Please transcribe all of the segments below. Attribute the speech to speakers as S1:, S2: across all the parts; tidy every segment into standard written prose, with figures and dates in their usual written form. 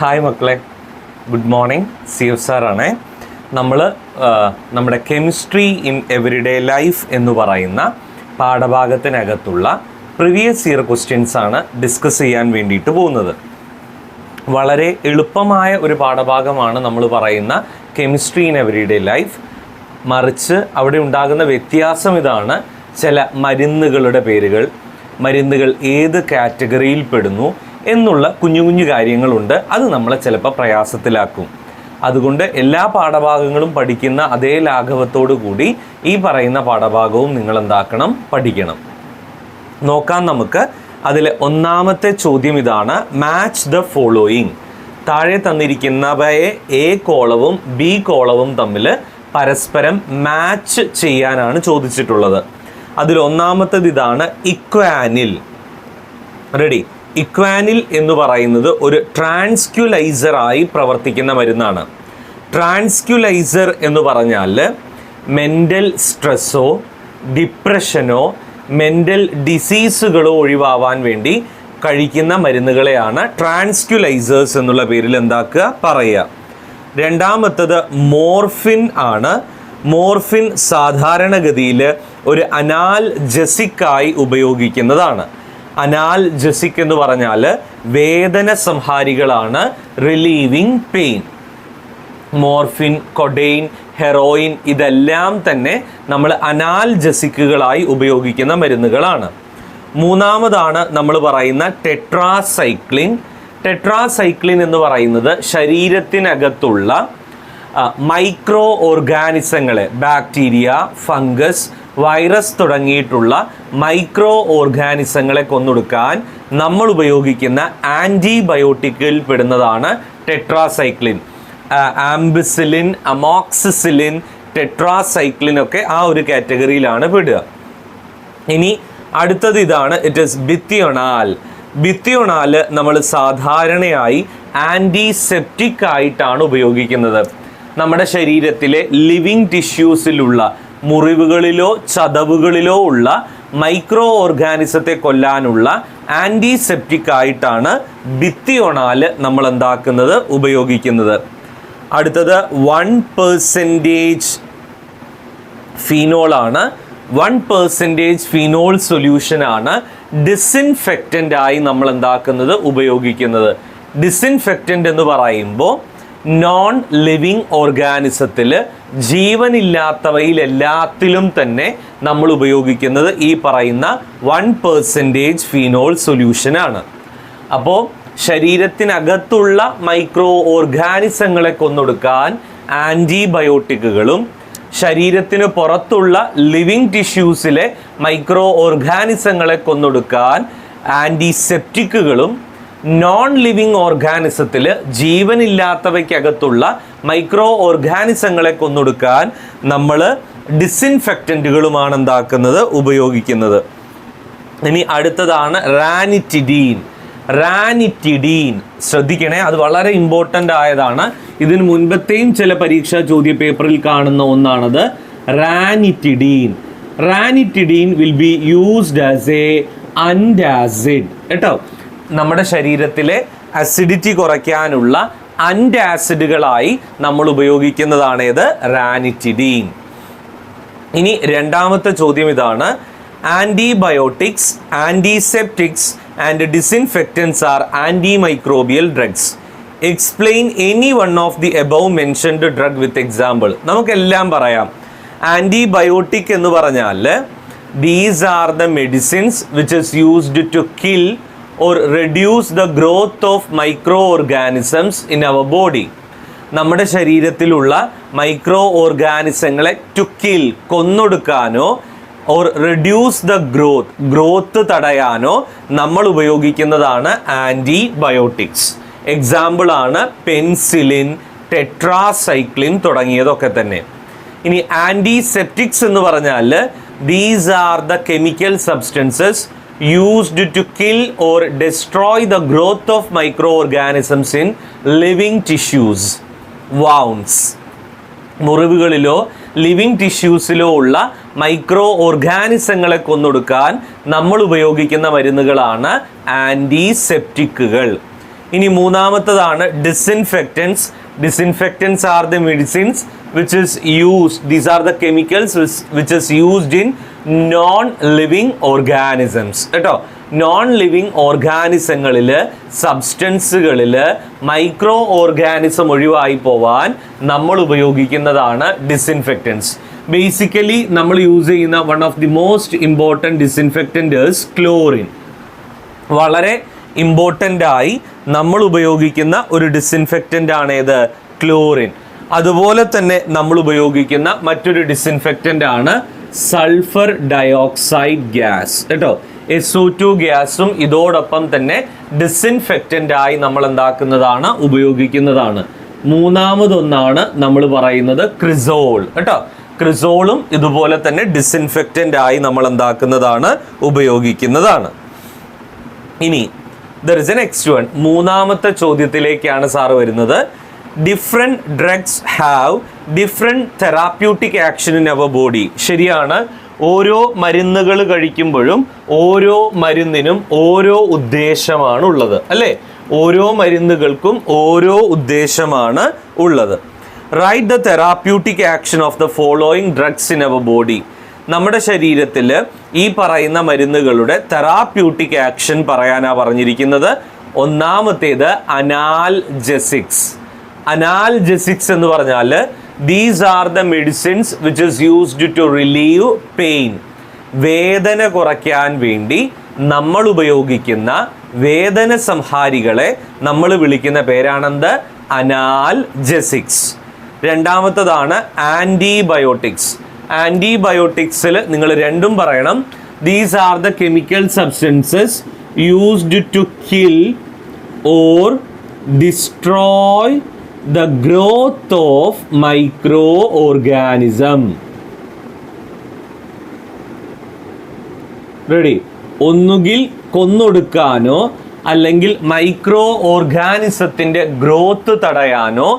S1: Hi മക്കളെ, good morning. C F സാറാണേ. നമ്മൾ നമ്മുടെ കെമിസ്ട്രി ഇൻ എവരിഡേ ലൈഫ് എന്ന് പറയുന്ന പാഠഭാഗത്തിനകത്തുള്ള പ്രീവിയസ് ഇയർ ക്വസ്റ്റ്യൻസ് ആണ് ഡിസ്കസ് ചെയ്യാൻ വേണ്ടിയിട്ട് പോകുന്നത്. വളരെ എളുപ്പമായ ഒരു പാഠഭാഗമാണ് നമ്മൾ പറയുന്ന കെമിസ്ട്രി ഇൻ എവരിഡേ ലൈഫ്. മറിച്ച് അവിടെ ഉണ്ടാകുന്ന വ്യത്യാസം ഇതാണ്: ചില മരുന്നുകളുടെ പേരുകൾ, മരുന്നുകൾ ഏത് കാറ്റഗറിയിൽ പെടുന്നു എന്നുള്ള കുഞ്ഞു കുഞ്ഞു കാര്യങ്ങളുണ്ട്. അത് നമ്മളെ ചിലപ്പോൾ പ്രയാസത്തിലാക്കും. അതുകൊണ്ട് എല്ലാ പാഠഭാഗങ്ങളും പഠിക്കുന്ന അതേ ലാഘവത്തോടു കൂടി ഈ പറയുന്ന പാഠഭാഗവും നിങ്ങൾ എന്താക്കണം, പഠിക്കണം. നോക്കാം നമുക്ക്. അതിൽ ഒന്നാമത്തെ ചോദ്യം ഇതാണ്: മാച്ച് ദ ഫോളോയിങ്. താഴെ തന്നിരിക്കുന്നവയെ എ കോളവും ബി കോളവും തമ്മിൽ പരസ്പരം മാച്ച് ചെയ്യാനാണ് ചോദിച്ചിട്ടുള്ളത്. അതിൽ ഒന്നാമത്തേത് ഇതാണ്: ഇക്വാനിൽ. റെഡി? ഇക്വാനിൽ എന്ന് പറയുന്നത് ഒരു ട്രാൻസ്ക്യുലൈസറായി പ്രവർത്തിക്കുന്ന മരുന്നാണ്. ട്രാൻസ്ക്യുലൈസർ എന്ന് പറഞ്ഞാൽ മെൻ്റൽ സ്ട്രെസ്സോ ഡിപ്രഷനോ മെൻ്റൽ ഡിസീസുകളോ ഒഴിവാവാൻ വേണ്ടി കഴിക്കുന്ന മരുന്നുകളെയാണ് ട്രാൻസ്ക്യുലൈസേഴ്സ് എന്നുള്ള പേരിൽ എന്താക്കുക, പറയുക. രണ്ടാമത്തത് മോർഫിൻ ആണ്. മോർഫിൻ സാധാരണഗതിയിൽ ഒരു അനാൽജസിക്കായി ഉപയോഗിക്കുന്നതാണ്. അനാൽജസിക് എന്ന് പറഞ്ഞാൽ വേദന സംഹാരികളാണ്, റിലീവിങ് പെയിൻ. മോർഫിൻ, കൊഡെയിൻ, ഹെറോയിൻ ഇതെല്ലാം തന്നെ നമ്മൾ അനാൽജസിക്കുകളായി ഉപയോഗിക്കുന്ന മരുന്നുകളാണ്. മൂന്നാമതാണ് നമ്മൾ പറയുന്ന ടെട്രാസൈക്ലിൻ. ടെട്രാസൈക്ലിൻ എന്ന് പറയുന്നത് ശരീരത്തിനകത്തുള്ള മൈക്രോ ഓർഗാനിസങ്ങളെ, ബാക്ടീരിയ, ഫംഗസ്, വൈറസ് തുടങ്ങിയിട്ടുള്ള മൈക്രോ ഓർഗാനിസങ്ങളെ കൊന്നൊടുക്കാൻ നമ്മൾ ഉപയോഗിക്കുന്ന ആൻറ്റിബയോട്ടിക്കിൽ പെടുന്നതാണ് ടെട്രാസൈക്ലിൻ. ആംബിസിലിൻ, അമോക്സിസിലിൻ, ടെട്രാസൈക്ലിൻ ഒക്കെ ആ ഒരു കാറ്റഗറിയിലാണ് പെടുക. ഇനി അടുത്തത് ഇതാണ്: ഇറ്റ് ഈസ് ബിത്തിയോണാൽ. ബിത്തിയോണാൽ നമ്മൾ സാധാരണയായി ആൻറ്റിസെപ്റ്റിക് ആയിട്ടാണ് ഉപയോഗിക്കുന്നത്. നമ്മുടെ ശരീരത്തിലെ ലിവിങ് ടിഷ്യൂസിലുള്ള മുറിവുകളിലോ ചതവുകളിലോ ഉള്ള മൈക്രോ ഓർഗാനിസത്തെ കൊല്ലാനുള്ള ആൻറ്റിസെപ്റ്റിക് ആയിട്ടാണ് ബിത്തിയോണാൽ നമ്മൾ എന്താക്കുന്നത്, ഉപയോഗിക്കുന്നത്. അടുത്തത് 1% ഫീനോളാണ്. 1% ഫീനോൾ സൊല്യൂഷനാണ് ഡിസിൻഫെക്റ്റൻ്റ് ആയി നമ്മൾ എന്താക്കുന്നത്, ഉപയോഗിക്കുന്നത്. ഡിസിൻഫെക്റ്റൻ്റ് എന്ന് പറയുമ്പോൾ നോൺ ലിവിങ് ഓർഗാനിസത്തിൽ, ജീവനില്ലാത്തവയിൽ എല്ലാത്തിലും തന്നെ നമ്മൾ ഉപയോഗിക്കുന്നത് ഈ പറയുന്ന 1% ഫീനോൾ സൊല്യൂഷനാണ്. അപ്പോൾ ശരീരത്തിനകത്തുള്ള മൈക്രോ ഓർഗാനിസങ്ങളെ കൊന്നൊടുക്കാൻ ആൻറ്റിബയോട്ടിക്കുകളും ശരീരത്തിന് പുറത്തുള്ള ലിവിങ് ടിഷ്യൂസിലെ മൈക്രോ ഓർഗാനിസങ്ങളെ കൊന്നൊടുക്കാൻ ആൻറ്റിസെപ്റ്റിക്കുകളും നോൺ ലിവിങ് ഓർഗാനിസത്തിൽ, ജീവനില്ലാത്തവയ്ക്കകത്തുള്ള മൈക്രോ ഓർഗാനിസങ്ങളെ കൊന്നൊടുക്കാൻ നമ്മൾ ഡിസിൻഫെക്റ്റൻറ്റുകളുമാണ് എന്താക്കുന്നത്, ഉപയോഗിക്കുന്നത്. ഇനി അടുത്തതാണ് റാനിറ്റിഡീൻ. റാനിറ്റിഡീൻ ശ്രദ്ധിക്കണേ, അത് വളരെ ഇമ്പോർട്ടൻ്റ് ആയതാണ്. ഇതിന് മുൻപത്തെയും ചില പരീക്ഷാ ചോദ്യ പേപ്പറിൽ കാണുന്ന ഒന്നാണത്. Ranitidine. Ranitidine will be used as an antacid. കേട്ടോ, നമ്മുടെ ശരീരത്തിലെ അസിഡിറ്റി കുറയ്ക്കാനുള്ള അൻറ്റാസിഡുകളായി നമ്മൾ ഉപയോഗിക്കുന്നതാണ് ഇത്, റാനിറ്റിഡീൻ. ഇനി രണ്ടാമത്തെ ചോദ്യം ഇതാണ്: antibiotics, antiseptics and disinfectants are antimicrobial drugs. Explain any one of the above mentioned drug with example. നമുക്കെല്ലാം പറയാം. ആൻറ്റിബയോട്ടിക് എന്ന് പറഞ്ഞാൽ these are the medicines which is used to kill or reduce the growth of microorganisms in our body. നമ്മുടെ ശരീരത്തിലുള്ള micro ഓർഗാനിസങ്ങളെ to kill, കൊന്നൊടുക്കാനോ, or reduce the growth തടയാനോ നമ്മൾ ഉപയോഗിക്കുന്നതാണ് ആൻറ്റിബയോട്ടിക്സ്. എക്സാമ്പിളാണ് പെൻസിലിൻ, ടെട്രാസൈക്ലിൻ തുടങ്ങിയതൊക്കെ തന്നെ. ഇനി ആൻറ്റിസെപ്റ്റിക്സ് എന്ന് പറഞ്ഞാൽ these are the chemical substances used to kill or destroy the growth of microorganisms in living tissues. Wounds. മുറിവുകളിലോ ലിവിങ് ടിഷ്യൂസിലോ ഉള്ള മൈക്രോ ഓർഗാനിസങ്ങളെ കൊന്നൊടുക്കാൻ നമ്മൾ ഉപയോഗിക്കുന്ന മരുന്നുകളാണ് ആൻറ്റിസെപ്റ്റിക്കുകൾ. ഇനി മൂന്നാമത്തതാണ് disinfectants. Disinfectants are the medicines which is used, these are the chemicals which is used in non living organisms കേട്ടോ. നോൺ ലിവിങ് ഓർഗാനിസങ്ങളിൽ സബ്സ്റ്റൻസുകളിൽ മൈക്രോ ഓർഗാനിസം ഒഴിവായി പോവാൻ നമ്മൾ ഉപയോഗിക്കുന്നതാണ് ഡിസിൻഫെക്റ്റൻസ്. ബേസിക്കലി നമ്മൾ യൂസ് ചെയ്യുന്ന one of the most important disinfectants chlorine. വളരെ ഇമ്പോർട്ടൻ്റ് ആയി നമ്മൾ ഉപയോഗിക്കുന്ന ഒരു ഡിസിൻഫെക്റ്റൻ്റ് ആണ് ഏത്? ക്ലോറിൻ. അതുപോലെ തന്നെ നമ്മൾ ഉപയോഗിക്കുന്ന മറ്റൊരു ഡിസിൻഫെക്റ്റൻ്റ് ആണ് സൾഫർ ഡയോക്സൈഡ് ഗ്യാസ് കേട്ടോ. SO2 ഗ്യാസും ഇതോടൊപ്പം തന്നെ ഡിസിൻഫെക്റ്റൻ്റ് ആയി നമ്മൾ എന്താക്കുന്നതാണ്? ഉപയോഗിക്കുന്നതാണ്. മൂന്നാമതൊന്നാണ് നമ്മൾ പറയുന്നത് ക്രിസോൾ കേട്ടോ. ക്രിസോളും ഇതുപോലെ തന്നെ ഡിസിൻഫെക്റ്റൻ്റ് ആയി നമ്മൾ എന്താക്കുന്നതാണ്? ഉപയോഗിക്കുന്നതാണ്. ഇനി there is a next one. മൂന്നാമത്തെ ചോദ്യത്തിലേക്കാണ് സാറ് വരുന്നത്. Different drugs have different therapeutic action in our body. ശരിയാണ്, ഓരോ മരുന്നുകൾ കഴിക്കുമ്പോഴും ഓരോ മരുന്നിനും ഓരോ ഉദ്ദേശമാണ് ഉള്ളത് അല്ലേ? ഓരോ മരുന്നുകൾക്കും ഓരോ ഉദ്ദേശമാണ് ഉള്ളത്. Write the therapeutic action of the following drugs in our body. നമ്മുടെ ശരീരത്തിൽ ഈ പറയുന്ന മരുന്നുകളുടെ തെറാപ്യൂട്ടിക് ആക്ഷൻ പറയാനാണ് പറഞ്ഞിരിക്കുന്നത്. ഒന്നാമത്തേത് അനാൽജെസിക്സ്. അനാൽജെസിക്സ് എന്ന് പറഞ്ഞാൽ these are the medicines which is used to relieve pain. വേദന കുറയ്ക്കാൻ വേണ്ടി നമ്മൾ ഉപയോഗിക്കുന്ന വേദന സംഹാരികളെ നമ്മൾ വിളിക്കുന്ന പേരാണെന്ത്? അനാൽജെസിക്സ്. രണ്ടാമത്തതാണ് ആൻറ്റിബയോട്ടിക്സ്. ആൻറ്റിബയോട്ടിക്സിൽ നിങ്ങൾ രണ്ടും പറയണം. These are the chemical substances used to kill or destroy the growth of microorganism. Ready? ഒന്നുകിൽ കൊന്നൊടുക്കാനോ അല്ലെങ്കിൽ മൈക്രോ ഓർഗാനിസത്തിൻ്റെ ഗ്രോത്ത് തടയാനോ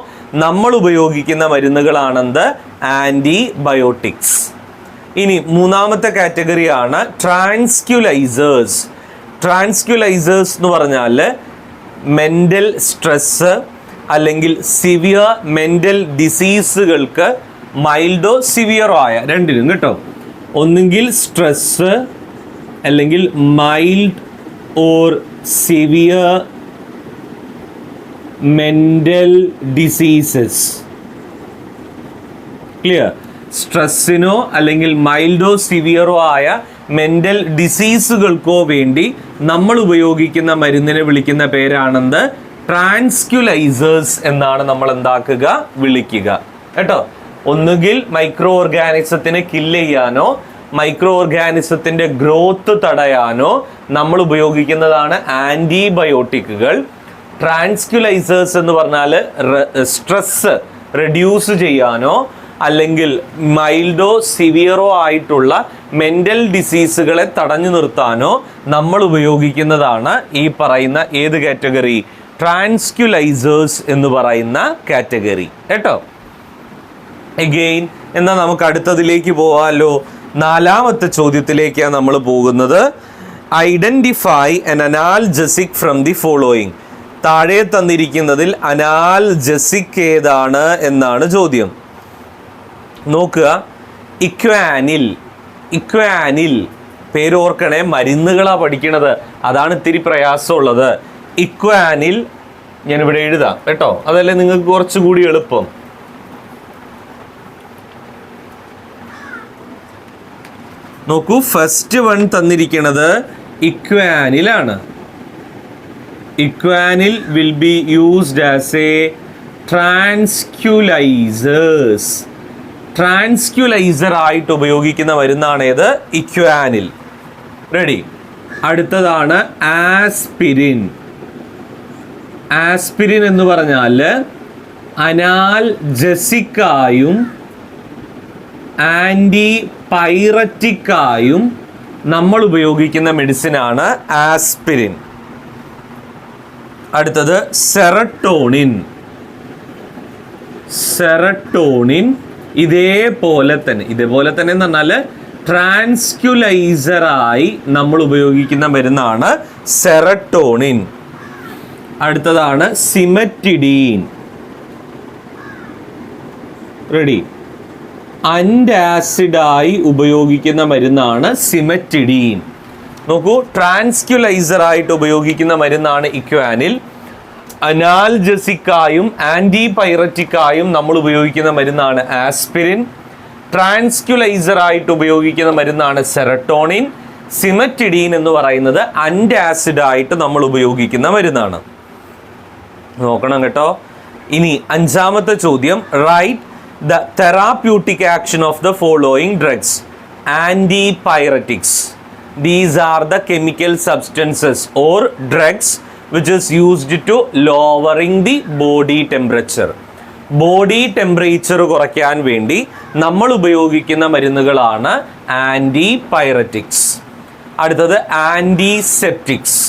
S1: നമ്മൾ ഉപയോഗിക്കുന്ന മരുന്നുകളാണെന്ത്? ആൻറ്റിബയോട്ടിക്സ്. ഇനി മൂന്നാമത്തെ കാറ്റഗറിയാണ് ട്രാൻസ്ക്യുലൈസേഴ്സ്. ട്രാൻസ്ക്യുലൈസേഴ്സ് എന്ന് പറഞ്ഞാൽ മെൻ്റൽ സ്ട്രെസ്സ് അല്ലെങ്കിൽ സിവിയർ മെൻ്റൽ ഡിസീസുകൾക്ക് മൈൽഡോ സിവിയറോ ആയ രണ്ടിനും കേട്ടോ. ഒന്നുകിൽ സ്ട്രെസ്സ് അല്ലെങ്കിൽ mild or severe mental diseases. Clear? സ്ട്രെസ്സിനോ അല്ലെങ്കിൽ മൈൽഡോ സിവിയറോ ആയ മെൻ്റൽ ഡിസീസുകൾക്കോ വേണ്ടി നമ്മൾ ഉപയോഗിക്കുന്ന മരുന്നിനെ വിളിക്കുന്ന പേരാണെന്ത്? ട്രാൻസ്ക്യുലൈസേഴ്സ് എന്നാണ് നമ്മൾ എന്താക്കുക? വിളിക്കുക കേട്ടോ. ഒന്നുകിൽ മൈക്രോ ഓർഗാനിസത്തിനെ കില്ല് ചെയ്യാനോ മൈക്രോ ഓർഗാനിസത്തിൻ്റെ ഗ്രോത്ത് തടയാനോ നമ്മൾ ഉപയോഗിക്കുന്നതാണ് ആൻറ്റിബയോട്ടിക്കുകൾ. ട്രാൻസ്ക്യുലൈസേഴ്സ് എന്ന് പറഞ്ഞാൽ സ്ട്രെസ് റെഡ്യൂസ് ചെയ്യാനോ അല്ലെങ്കിൽ മൈൽഡോ സിവിയറോ ആയിട്ടുള്ള മെൻ്റൽ ഡിസീസുകളെ തടഞ്ഞു നിർത്താനോ നമ്മൾ ഉപയോഗിക്കുന്നതാണ് ഈ പറയുന്ന ഏത് കാറ്റഗറി? ട്രാൻസ്ക്യുലൈസേഴ്സ് എന്ന് പറയുന്ന കാറ്റഗറി കേട്ടോ. എഗെയിൻ എന്നാൽ നമുക്ക് അടുത്തതിലേക്ക് പോകാമല്ലോ. നാലാമത്തെ ചോദ്യത്തിലേക്കാണ് നമ്മൾ പോകുന്നത്. Identify an analgesic from the following. താഴെ തന്നിരിക്കുന്നതിൽ അനാൽജസിക് ഏതാണ് എന്നാണ് ചോദ്യം. നോക്കുക, ഇക്വാനിൽ. ഇക്വാനിൽ പേര് ഓർക്കണേ, മരുന്നുകളാണ് പഠിക്കണത്, അതാണ് ഇത്തിരി പ്രയാസമുള്ളത്. ഇക്വാനിൽ ഞാനിവിടെ എഴുതാം കേട്ടോ, അതല്ലേ നിങ്ങൾക്ക് കുറച്ചുകൂടി എളുപ്പം. നോക്കൂ, ഫസ്റ്റ് വൺ തന്നിരിക്കുന്നത് ഇക്വാനിലാണ്. Equanil will be used as a tranquilizers. Tranquilizer ആയിട്ട് ഉപയോഗിക്കുന്ന മരുന്നാണ് ഏത്? ഇക്വാനിൽ. റെഡി? അടുത്തതാണ് ആസ്പിരിൻ. ആസ്പിരിൻ എന്ന് പറഞ്ഞാൽ അനാൽജസിക്കായും ആൻറ്റിപൈററ്റിക്കായും നമ്മൾ ഉപയോഗിക്കുന്ന മെഡിസിനാണ് ആസ്പിരിൻ. അടുത്തത് സെറട്ടോണിൻ. സെറട്ടോണിൻ ഇതേപോലെ തന്നെ എന്ന് പറഞ്ഞാൽ ട്രാൻസ്ക്യുലൈസറായി നമ്മൾ ഉപയോഗിക്കുന്ന മരുന്നാണ് സെറട്ടോണിൻ. അടുത്തതാണ് സിമറ്റിഡീൻ. റെഡി? അന്റാസിഡായി ഉപയോഗിക്കുന്ന മരുന്നാണ് സിമറ്റിഡീൻ. നോക്കൂ, ട്രാൻസ്ക്യുലൈസർ ആയിട്ട് ഉപയോഗിക്കുന്ന മരുന്നാണ് ഇക്വാനിൽ. അനാൽജസിക്കായും ആൻറ്റിപൈററ്റിക്കായും നമ്മൾ ഉപയോഗിക്കുന്ന മരുന്നാണ് ആസ്പിരിൻ. ട്രാൻസ്ക്യുലൈസർ ആയിട്ട് ഉപയോഗിക്കുന്ന മരുന്നാണ് സെറട്ടോണിൻ. സിമറ്റിഡീൻ എന്ന് പറയുന്നത് അന്റാസിഡ് ആയിട്ട് നമ്മൾ ഉപയോഗിക്കുന്ന മരുന്നാണ്. നോക്കണം കേട്ടോ. ഇനി അഞ്ചാമത്തെ ചോദ്യം, write the therapeutic action of the following drugs. Antipyretics. These are the chemical substances or drugs which is used to lowering the body temperature. Body temperature കുറയ്ക്കാൻ വേണ്ടി നമ്മൾ ഉപയോഗിക്കുന്ന മരുന്നുകളാണ് ആൻറ്റിപൈററ്റിക്സ്. അടുത്തത് ആൻറ്റിസെപ്റ്റിക്സ്.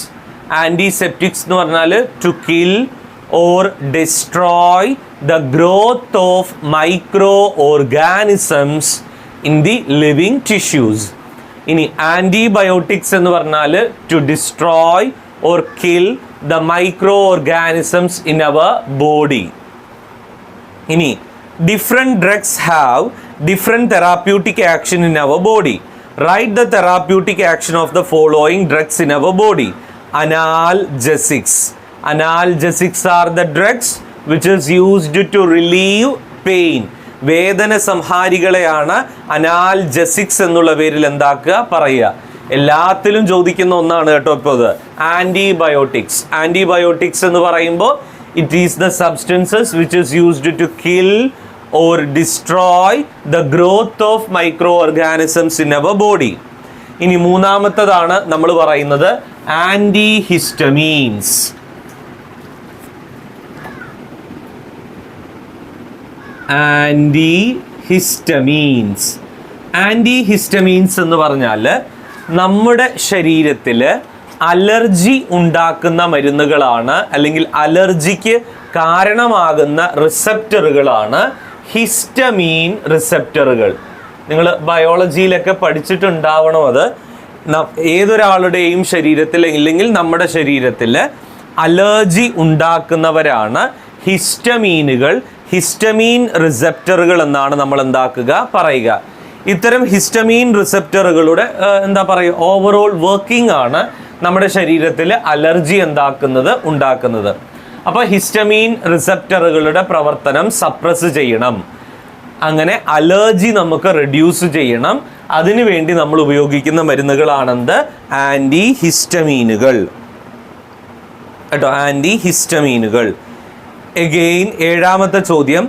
S1: ആൻറ്റിസെപ്റ്റിക്സ് എന്ന് പറഞ്ഞാൽ to kill or destroy the growth of micro organisms in the living tissues. ഇനി antibiotics എന്ന് പറഞ്ഞാൽ to destroy or kill the micro organisms in our body. ഇനി different drugs have different therapeutic action in our body. Right the therapeutic action of the following drugs in our body. Analgesics. Analgesics are the drugs which is used to relieve pain. വേദന സംഹാരികളെയാണ് analgesics എന്നുള്ള പേരിൽ എന്താക്കുക, പറയുക. എല്ലാത്തിലും ചോദിക്കുന്ന ഒന്നാണ് കേട്ടോ ഇപ്പോൾ ഇത്. ആൻറ്റിബയോട്ടിക്സ്. ആൻറ്റിബയോട്ടിക്സ് എന്ന് പറയുമ്പോൾ it is the substances which is used to kill or destroy the growth of micro organisms in our body. ഇനി മൂന്നാമത്തതാണ് നമ്മൾ പറയുന്നത് ആൻറ്റിഹിസ്റ്റമീൻസ്. ആൻറ്റിഹിസ്റ്റമീൻസ്. ആൻറ്റിഹിസ്റ്റമീൻസ് എന്ന് പറഞ്ഞാൽ നമ്മുടെ ശരീരത്തിൽ അലർജി ഉണ്ടാക്കുന്ന മരുന്നുകളാണ്, അല്ലെങ്കിൽ അലർജിക്ക് കാരണമാകുന്ന റിസപ്റ്ററുകളാണ് ഹിസ്റ്റമീൻ റിസപ്റ്ററുകൾ. നിങ്ങൾ ബയോളജിയിലൊക്കെ പഠിച്ചിട്ടുണ്ടാവണം അത്. ഏതൊരാളുടെയും ശരീരത്തിൽ ഇല്ലെങ്കിൽ നമ്മുടെ ശരീരത്തിൽ അലർജി ഉണ്ടാക്കുന്നവരാണ് ഹിസ്റ്റമീനുകൾ. ഹിസ്റ്റമീൻ റിസപ്റ്ററുകൾ എന്നാണ് നമ്മൾ എന്താക്കുക, പറയുക. ഇത്തരം ഹിസ്റ്റമീൻ റിസപ്റ്ററുകളുടെ എന്താ പറയുക, ഓവറോൾ വർക്കിംഗ് ആണ് നമ്മുടെ ശരീരത്തിൽ അലർജി ഉണ്ടാക്കുന്നത്. അപ്പോൾ ഹിസ്റ്റമീൻ റിസപ്റ്ററുകളുടെ പ്രവർത്തനം സപ്രസ് ചെയ്യണം. അങ്ങനെ അലർജി നമുക്ക് റെഡ്യൂസ് ചെയ്യണം. അതിനുവേണ്ടി നമ്മൾ ഉപയോഗിക്കുന്ന മരുന്നുകളാണെന്ത്, ആൻറ്റിഹിസ്റ്റമീനുകൾ കേട്ടോ, ആൻറ്റിഹിസ്റ്റമീനുകൾ. എഗെയിൻ ഏഴാമത്തെ ചോദ്യം,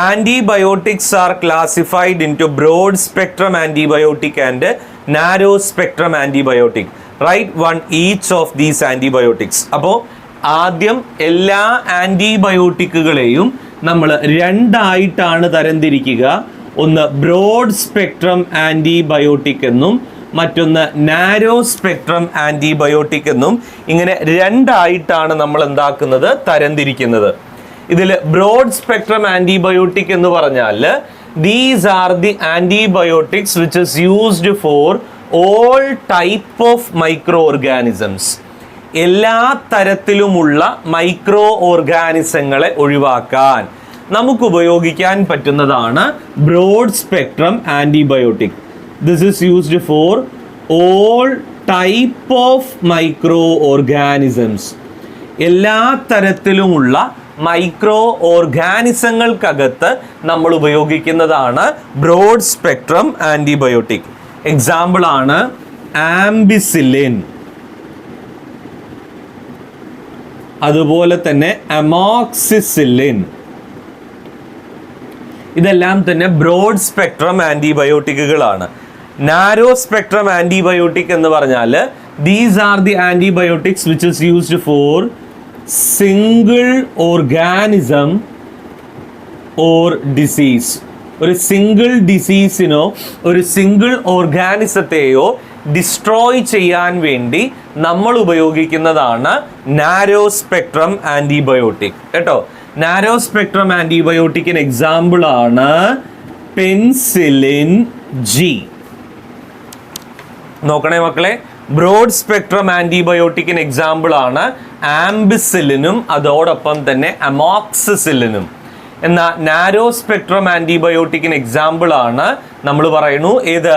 S1: antibiotics are classified into broad spectrum antibiotic and narrow spectrum antibiotic. Write one each of these antibiotics. അപ്പോൾ ആദ്യം എല്ലാ ആൻറ്റിബയോട്ടിക്കുകളെയും നമ്മൾ രണ്ടായിട്ടാണ് തരംതിരിക്കുക. ഒന്ന് ബ്രോഡ് സ്പെക്ട്രം ആൻറ്റിബയോട്ടിക് എന്നും മറ്റൊന്ന് നാരോ സ്പെക്ട്രം ആൻറ്റിബയോട്ടിക് എന്നും. ഇങ്ങനെ രണ്ടായിട്ടാണ് നമ്മൾ എന്താക്കുന്നത്, തരംതിരിക്കുന്നത്. ഇതിൽ ബ്രോഡ് സ്പെക്ട്രം ആൻറ്റിബയോട്ടിക് എന്ന് പറഞ്ഞാൽ these are the antibiotics which is used for all type of micro organisms. എല്ലാ തരത്തിലുമുള്ള മൈക്രോ ഓർഗാനിസങ്ങളെ ഒഴിവാക്കാൻ നമുക്ക് ഉപയോഗിക്കാൻ പറ്റുന്നതാണ് broad spectrum antibiotic. This is used for all type of micro organisms. എല്ലാ തരത്തിലുമുള്ള മൈക്രോ ഓർഗാനിസങ്ങൾക്കകത്ത് നമ്മൾ ഉപയോഗിക്കുന്നതാണ് ബ്രോഡ് സ്പെക്ട്രം ആൻറ്റിബയോട്ടിക്. എക്സാമ്പിൾ ആണ് ആംബിസിലിൻ, അതുപോലെ തന്നെ അമോക്സിസിലിൻ. ഇതെല്ലാം തന്നെ ബ്രോഡ് സ്പെക്ട്രം ആൻറ്റിബയോട്ടിക്കുകളാണ്. നാരോ സ്പെക്ട്രം ആൻറ്റിബയോട്ടിക് എന്ന് പറഞ്ഞാൽ these are the antibiotics which is used four single organism or disease. ഒരു സിംഗിൾ ഡിസീസിനോ ഒരു സിംഗിൾ ഓർഗാനിസത്തെയോ ഡിസ്ട്രോയ് ചെയ്യാൻ വേണ്ടി നമ്മൾ ഉപയോഗിക്കുന്നതാണ് നാരോ സ്പെക്ട്രം ആൻറ്റിബയോട്ടിക് കേട്ടോ. നാരോ സ്പെക്ട്രം ആൻറ്റിബയോട്ടിക്കിന് എക്സാമ്പിൾ ആണ് പെൻസിലിൻ ജി. നോക്കണേ മക്കളെ, ബ്രോഡ് സ്പെക്ട്രം ആൻറ്റിബയോട്ടിക്കിന് എക്സാമ്പിൾ ആണ് ആംബിസിലിനും അതോടൊപ്പം തന്നെ അമോക്സിസിലിനും. എന്നാൽ നാരോ സ്പെക്ട്രം ആൻറ്റിബയോട്ടിക്കിന് എക്സാമ്പിൾ ആണ് നമ്മൾ പറയുന്നു ഏത്,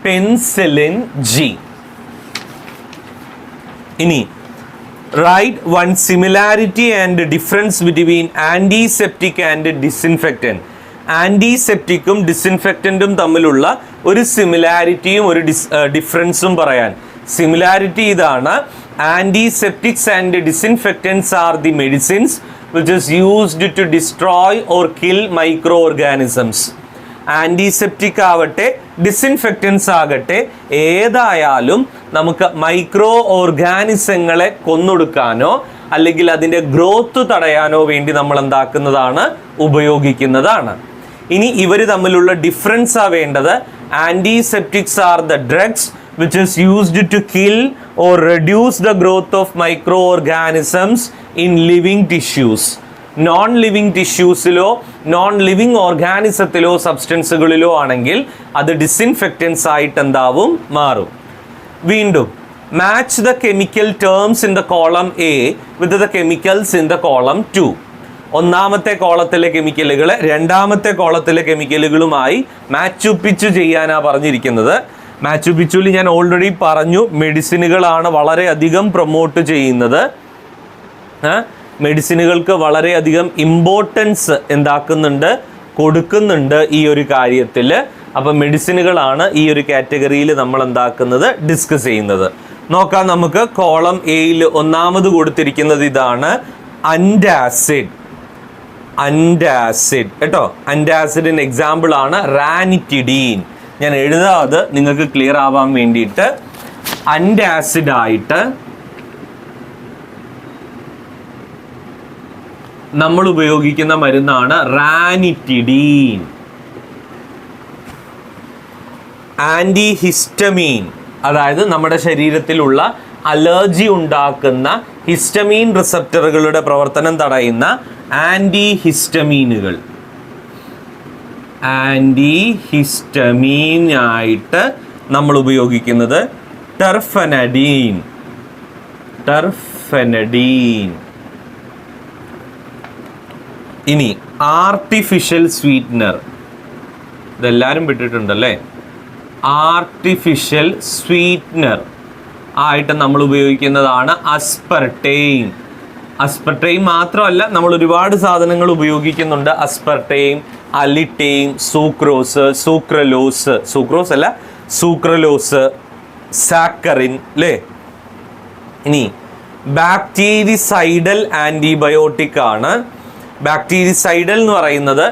S1: പെൻസിലിൻ ജി. ഇനി write one similarity and difference between antiseptic and disinfectant. ആൻറ്റിസെപ്റ്റിക്കും ഡിസിൻഫെക്റ്റൻറ്റും തമ്മിലുള്ള ഒരു സിമിലാരിറ്റിയും ഒരു ഡിഫറൻസും പറയാൻ. സിമിലാരിറ്റി ഇതാണ്, antiseptics and disinfectants are the medicines which is used to destroy or kill microorganisms. Antiseptic ആവട്ടെ ഡിസിൻഫെക്റ്റൻസ് ആകട്ടെ ഏതായാലും നമുക്ക് മൈക്രോ ഓർഗാനിസങ്ങളെ കൊന്നൊടുക്കാനോ അല്ലെങ്കിൽ അതിൻ്റെ ഗ്രോത്ത് തടയാനോ വേണ്ടി നമ്മൾ എന്താക്കുന്നതാണ്, ഉപയോഗിക്കുന്നതാണ്. ഇനി ഇവർ തമ്മിലുള്ള ഡിഫറൻസ് ആ വേണ്ടത്. Antiseptics R the drugs which is used to kill or reduce the growth of microorganisms in living tissues. Non living ടിഷ്യൂസിലോ നോൺ ലിവിങ് ഓർഗാനിസത്തിലോ സബ്സ്റ്റൻസുകളിലോ ആണെങ്കിൽ അത് ഡിസിൻഫെക്റ്റൻസ് ആയിട്ട് എന്താവും, മാറും. വീണ്ടും match the chemical terms in the column A with the chemicals in the column 2. ഒന്നാമത്തെ കോളത്തിലെ കെമിക്കലുകൾ രണ്ടാമത്തെ കോളത്തിലെ കെമിക്കലുകളുമായി മാച്ചുപ്പിച്ച് ചെയ്യാനാണ് പറഞ്ഞിരിക്കുന്നത്. മാച്ചുപിച്ചുവിൽ ഞാൻ ഓൾറെഡി പറഞ്ഞു, മെഡിസിനുകളാണ് വളരെയധികം പ്രൊമോട്ട് ചെയ്യുന്നത്. മെഡിസിനുകൾക്ക് വളരെയധികം ഇമ്പോർട്ടൻസ് എന്താക്കുന്നുണ്ട്, കൊടുക്കുന്നുണ്ട് ഈ ഒരു കാര്യത്തിൽ. അപ്പം മെഡിസിനുകളാണ് ഈ ഒരു കാറ്റഗറിയിൽ നമ്മൾ എന്താക്കുന്നത്, ഡിസ്കസ് ചെയ്യുന്നത്. നോക്കാം നമുക്ക്. കോളം എയിൽ ഒന്നാമത് കൊടുത്തിരിക്കുന്നത് ഇതാണ്, അൻറ്റാസിഡ്. അൻറ്റാസിഡ് കേട്ടോ. അൻറ്റാസിഡിന് എക്സാമ്പിൾ ആണ് റാനിറ്റിഡീൻ. ഞാൻ എഴുതാതെ നിങ്ങൾക്ക് ക്ലിയർ ആവാൻ വേണ്ടിയിട്ട് അൻറ്റാസിഡ് ആയിട്ട് നമ്മൾ ഉപയോഗിക്കുന്ന മരുന്നാണ് റാനിറ്റിഡീൻ. ആൻറ്റിഹിസ്റ്റമീൻ, അതായത് നമ്മുടെ ശരീരത്തിലുള്ള അലർജി ഉണ്ടാക്കുന്ന ഹിസ്റ്റമീൻ റിസപ്റ്ററുകളുടെ പ്രവർത്തനം തടയുന്ന ആൻറ്റിഹിസ്റ്റമീനുകൾ. ആൻറ്റിഹിസ്റ്റമീനായിട്ട് നമ്മൾ ഉപയോഗിക്കുന്നത് ടെർഫെനഡീൻ. ടെർഫെനഡീൻ. ഇനി ആർട്ടിഫിഷ്യൽ സ്വീറ്റ്നർ, ഇതെല്ലാവരും വിട്ടിട്ടുണ്ടല്ലേ. ആർട്ടിഫിഷ്യൽ സ്വീറ്റ്നർ ആയിട്ട് നമ്മൾ ഉപയോഗിക്കുന്നതാണ് അസ്പർട്ടൈൻ. അസ്പർട്ടൈൻ മാത്രമല്ല, നമ്മൾ ഒരുപാട് സാധനങ്ങൾ ഉപയോഗിക്കുന്നുണ്ട്. അസ്പർട്ടൈൻ, അലിറ്റൈൻ, സൂക്രോസ്, സൂക്രലോസ്, സൂക്രോസ് അല്ല സൂക്രലോസ്, സാക്കറിൻ അല്ലേ. ഇനി ബാക്ടീരിസൈഡൽ ആൻറ്റിബയോട്ടിക് ആണ്. ബാക്ടീരിസൈഡൽ എന്ന് പറയുന്നത്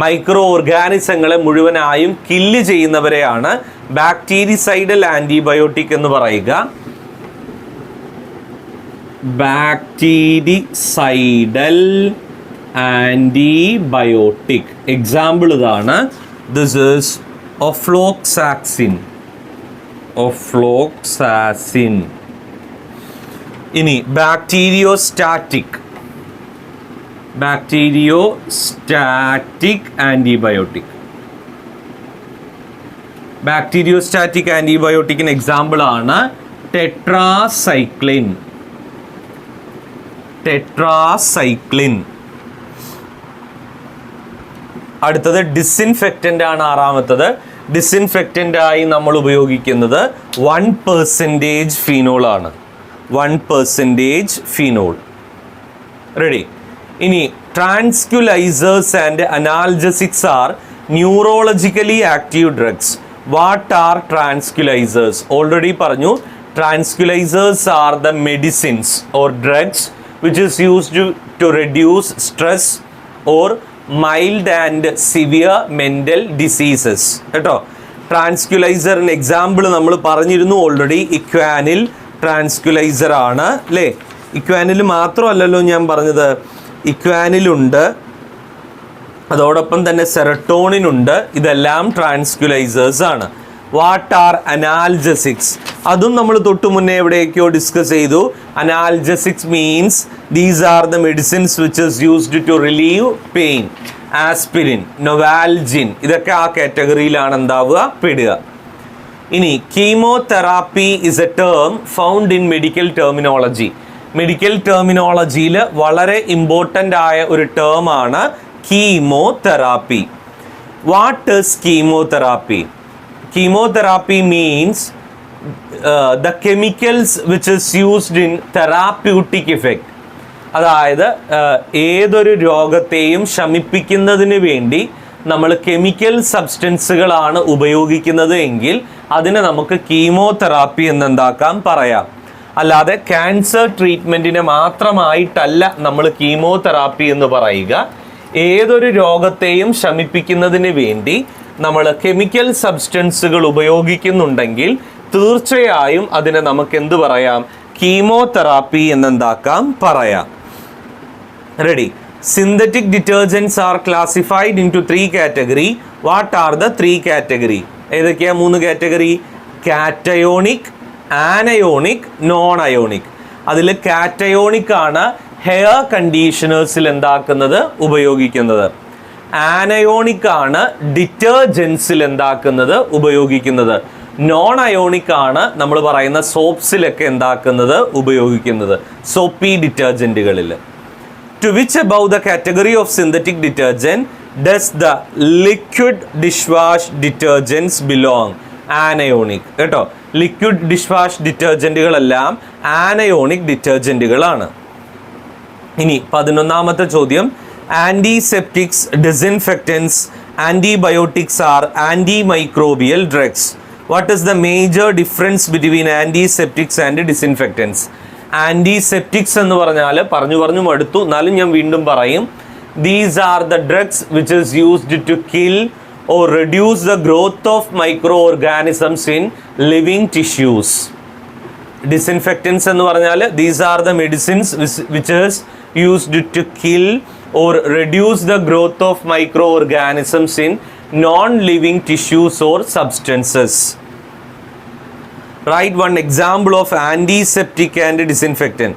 S1: മൈക്രോ ഓർഗാനിസങ്ങളെ മുഴുവനായും കില്ല് ചെയ്യുന്നവരെയാണ് ബാക്ടീരിസൈഡൽ ആൻറ്റിബയോട്ടിക് എന്ന് പറയുക. ബാക്ടീരിസൈഡൽ ആൻറ്റിബയോട്ടിക് എക്സാമ്പിൾ ഇതാണ്. This is ofloxacin. ഒഫ്ലോക്സാസിൻ. ഇനി ബാക്ടീരിയോസ്റ്റാറ്റിക്. Bacteriostatic antibiotic. ബാക്ടീരിയോസ്റ്റാറ്റിക് ആൻറ്റിബയോട്ടിക്കിന് എക്സാമ്പിൾ ആണ് ടെട്രാസൈക്ലിൻ. ടെട്രാസൈക്ലിൻ. അടുത്തത് ഡിസിൻഫെക്റ്റൻ്റ് ആണ്, ആറാമത്തത്. ഡിസിൻഫെക്റ്റൻ്റ് ആയി നമ്മൾ ഉപയോഗിക്കുന്നത് 1% ഫീനോൾ ആണ്. 1% ഫീനോൾ. റെഡി. ഇനി tranquilizers and analgesics are neurologically active drugs. What are tranquilizers? Already പറഞ്ഞു, tranquilizers are the medicines or drugs which is used to reduce stress or mild and severe mental diseases. കേട്ടോ. ട്രാൻസ്ക്യുലൈസറിന് example നമ്മൾ പറഞ്ഞിരുന്നു already. ഇക്വാനിൽ ട്രാൻസ്ക്യുലൈസർ ആണ് അല്ലേ. ഇക്വാനിൽ മാത്രമല്ലല്ലോ ഞാൻ പറഞ്ഞത്, ഇക്വാനിലുണ്ട്, അതോടൊപ്പം തന്നെ സെറട്ടോണിൻ ഉണ്ട്. ഇതെല്ലാം ട്രാൻസ്ക്യുലൈസേഴ്സ് ആണ്. What are analgesics? അതും നമ്മൾ തൊട്ട് മുന്നേ എവിടെയൊക്കെയോ ഡിസ്കസ് ചെയ്തു. Analgesics means these are the medicines which is used to relieve pain. Aspirin, novalgin, ഇതൊക്കെ ആ കാറ്റഗറിയിലാണ് എന്താവുക, പെടുക. ഇനി chemotherapy is a term found in medical terminology. Medical ടെർമിനോളജിയിൽ വളരെ ഇമ്പോർട്ടൻ്റ് ആയ ഒരു ടേമാണ് chemotherapy. What is chemotherapy? Chemotherapy means the chemicals which is used in therapeutic effect. അതായത് ഏതൊരു രോഗത്തെയും ശമിപ്പിക്കുന്നതിന് വേണ്ടി നമ്മൾ കെമിക്കൽ സബ്സ്റ്റൻസുകളാണ് ഉപയോഗിക്കുന്നത് എങ്കിൽ അതിനെ നമുക്ക് കീമോതെറാപ്പി എന്നെന്താക്കാം പറയാം. അല്ലാതെ ക്യാൻസർ ട്രീറ്റ്മെൻറ്റിന് മാത്രമായിട്ടല്ല നമ്മൾ കീമോതെറാപ്പി എന്ന് പറയുക. ഏതൊരു രോഗത്തെയും ശമിപ്പിക്കുന്നതിന് വേണ്ടി നമ്മൾ കെമിക്കൽ സബ്സ്റ്റൻസുകൾ ഉപയോഗിക്കുന്നുണ്ടെങ്കിൽ തീർച്ചയായും അതിനെ നമുക്ക് എന്ത് പറയാം? കീമോതെറാപ്പി എന്നെന്താക്കാം പറയാം. Ready? Synthetic detergents are classified into 3 category. What are the 3 category? ഏതൊക്കെയാ 3 category? Cationic, anionic, non ionic. അതിൽ കാറ്റയോണിക് ആണ് ഹെയർ കണ്ടീഷണേഴ്സിൽ എന്താക്കുന്നത് ഉപയോഗിക്കുന്നത്. ആനയോണിക് ആണ് ഡിറ്റർജൻസിൽ എന്താക്കുന്നത് ഉപയോഗിക്കുന്നത്. നോൺ അയോണിക് ആണ് നമ്മൾ പറയുന്ന സോപ്സിലൊക്കെ എന്താക്കുന്നത് ഉപയോഗിക്കുന്നത്, സോപ്പി ഡിറ്റർജൻറ്റുകളിൽ. To which above the category of synthetic detergent does the liquid dish wash detergents belong? Anionic. കേട്ടോ, ലിക്വിഡ് ഡിഷ് വാഷ് ഡിറ്റർജൻറ്റുകളെല്ലാം ആനയോണിക് ഡിറ്റർജൻറ്റുകളാണ്. ഇനി 11ാമത്തെ ചോദ്യം. Antiseptics, disinfectants, antibiotics are antimicrobial drugs. What is the major difference between antiseptics and disinfectants? Antiseptics എന്ന് പറഞ്ഞാൽ പറഞ്ഞു മടുത്തു, എന്നാലും ഞാൻ വീണ്ടും പറയും. These are the drugs which is used to kill or reduce the growth of micro organisms in living tissues. Disinfectants എന്ന് പറഞ്ഞാൽ these are the medicines which is used to kill or reduce the growth of microorganisms in non-living tissues or substances. Write one example of antiseptic and disinfectant.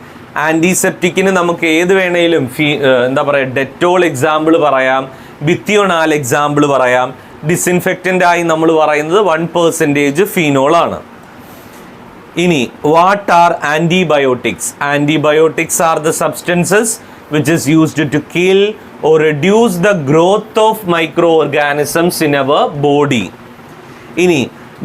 S1: ആൻറ്റിസെപ്റ്റിക്കിന് നമുക്ക് ഏത് വേണേലും എന്താ പറയുക, Dettol example പറയാം, ബിത്തിയോണാൽ example പറയാം. Disinfectant ആയി നമ്മൾ പറയുന്നത് 1% ഫീനോൾ ആണ്. ഇനി what are antibiotics? Antibiotics are the substances which is used to kill or reduce the growth of microorganisms in our body. Ini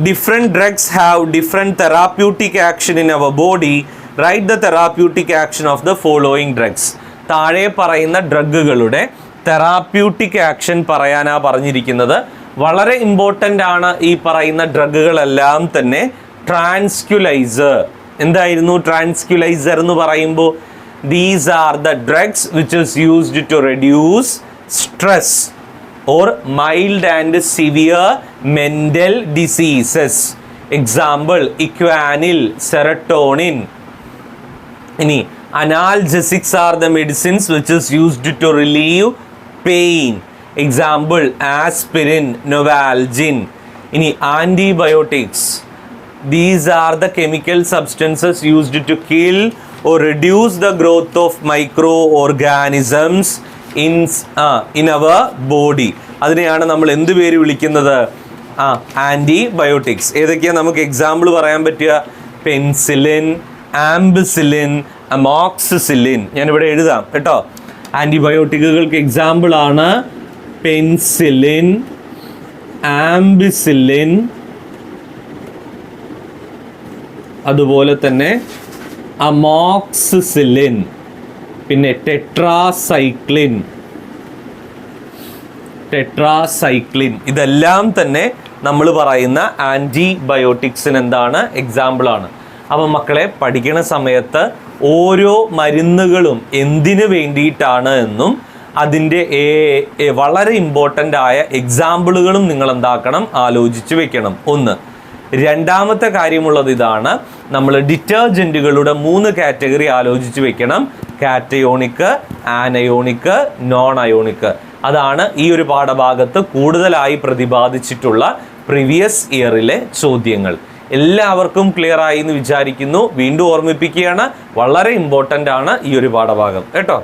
S1: different drugs have different therapeutic action in our body. Write the therapeutic action of the following drugs. താഴെ പറയുന്ന ഡ്രഗുകളുടെ therapeutic action പറയാനാ പറഞ്ഞിരിക്കുന്നത്. വളരെ important ആണ് ഈ പറയുന്ന ഡ്രഗുകളെല്ലാം തന്നെ. ട്രാൻസ്ക്യുലൈസർ. എന്തായിരുന്നു ട്രാൻസ്ക്യുലൈസർ എന്ന് പറയുമ്പോൾ? These are the drugs which is used to reduce stress or mild and severe mental diseases. Example, Equanil, serotonin. Ini analgesics are the medicines which is used to relieve pain. Example, aspirin, Novalgin. Ini antibiotics. These are the chemical substances used to kill or reduce the growth of microorganisms in our body. അതിനെയാണ് നമ്മൾ എന്ത് പേര് വിളിക്കുന്നത്? Antibiotics. ഏതൊക്കെയാണ് നമുക്ക് example പറയാൻ പറ്റുക? Penicillin, ampicillin, amoxicillin. ഞാനിവിടെ എഴുതാം കേട്ടോ. ആൻറ്റിബയോട്ടിക്കുകൾക്ക് എക്സാമ്പിളാണ് പെൻസിലിൻ, ആംബിസിലിൻ, അതുപോലെ തന്നെ അമോക്സിസിലിൻ, പിന്നെ ടെട്രാസൈക്ലിൻ. ഇതെല്ലാം തന്നെ നമ്മൾ പറയുന്ന ആൻറ്റിബയോട്ടിക്സിന് എന്താണ്? എക്സാമ്പിളാണ്. അപ്പം മക്കളെ, പഠിക്കുന്ന സമയത്ത് ഓരോ മരുന്നുകളും എന്തിനു വേണ്ടിയിട്ടാണ് എന്നും അതിൻ്റെ വളരെ ഇമ്പോർട്ടൻ്റ് ആയ എക്സാമ്പിളുകളും നിങ്ങൾ എന്താക്കണം? ആലോചിച്ച് വെക്കണം. ഒന്ന്. രണ്ടാമത്തെ കാര്യമുള്ളത് ഇതാണ്, നമ്മൾ ഡിറ്റർജൻറ്റുകളുടെ 3 കാറ്റഗറി ആലോചിച്ച് വെക്കണം. Cationic, anionic, non ionic. അതാണ് ഈ ഒരു പാഠഭാഗത്ത് കൂടുതലായി പ്രതിപാദിച്ചിട്ടുള്ള പ്രീവിയസ് ഇയറിലെ ചോദ്യങ്ങൾ. എല്ലാവർക്കും ക്ലിയർ ആയി എന്ന് വിചാരിക്കുന്നു. വീണ്ടും ഓർമ്മിപ്പിക്കുകയാണ്, വളരെ ഇമ്പോർട്ടൻ്റ് ആണ് ഈ ഒരു പാഠഭാഗം കേട്ടോ.